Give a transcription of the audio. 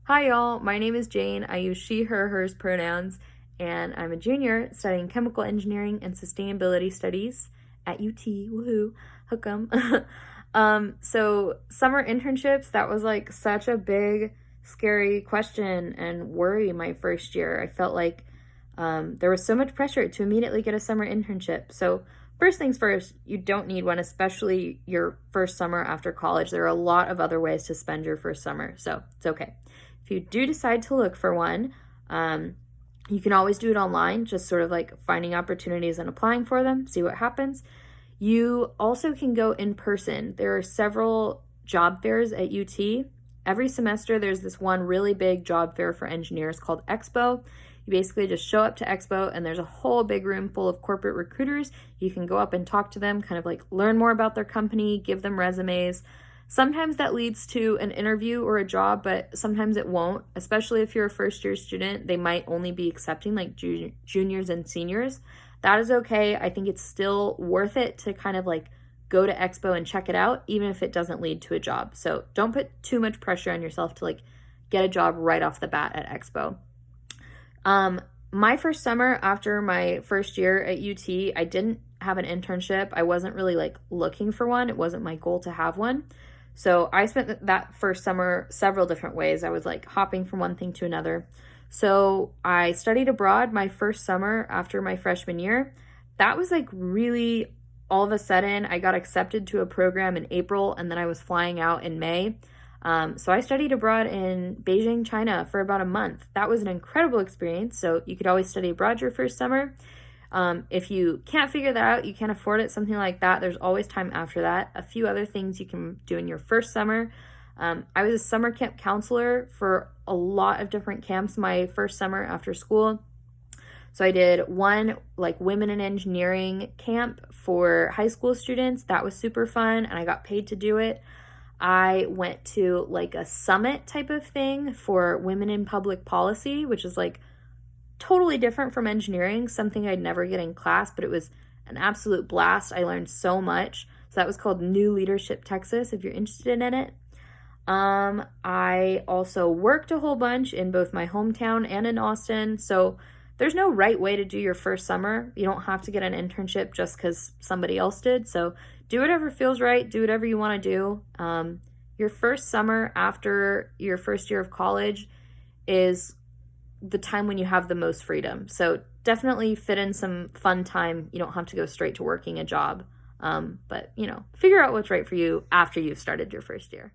Hi y'all, my name is Jane. I use she, her, hers pronouns, and I'm a junior studying chemical engineering and sustainability studies at UT. Woohoo, hook 'em. So summer internships, that was like such a big, scary question and worry my first year. I felt like there was so much pressure to immediately get a summer internship. So first things first, you don't need one, especially your first summer after college. There are a lot of other ways to spend your first summer, so it's okay. If you do decide to look for one, you can always do it online, just sort of like finding opportunities and applying for them, see what happens. You also can go in person. There are several job fairs at UT. Every semester, there's this one really big job fair for engineers called Expo. You basically just show up to Expo and there's a whole big room full of corporate recruiters. You can go up and talk to them, kind of like learn more about their company, give them resumes. Sometimes that leads to an interview or a job, but sometimes it won't, especially if you're a first year student. They might only be accepting like juniors and seniors. That is okay. I think it's still worth it to kind of like go to Expo and check it out, even if it doesn't lead to a job. So don't put too much pressure on yourself to like get a job right off the bat at Expo. My first summer after my first year at UT, I didn't have an internship. I wasn't really like looking for one. It wasn't my goal to have one. So I spent that first summer several different ways. I was like hopping from one thing to another. So I studied abroad my first summer after my freshman year. That was like really all of a sudden I got accepted to a program in April and then I was flying out in May. So I studied abroad in Beijing, China for about a month. That was an incredible experience. So you could always study abroad your first summer. If you can't figure that out, you can't afford it, something like that, there's always time after that. A few other things you can do in your first summer. I was a summer camp counselor for a lot of different camps my first summer after school. So I did one like women in engineering camp for high school students. That was super fun and I got paid to do it. I went to like a summit type of thing for women in public policy, which is like totally different from engineering, something I'd never get in class, but it was an absolute blast. I learned so much. So that was called New Leadership Texas, if you're interested in it. I also worked a whole bunch in both my hometown and in Austin. So there's no right way to do your first summer. You don't have to get an internship just because somebody else did. So do whatever feels right. Do whatever you want to do. Your first summer after your first year of college is the time when you have the most freedom. So definitely fit in some fun time. You don't have to go straight to working a job. But figure out what's right for you after you've started your first year.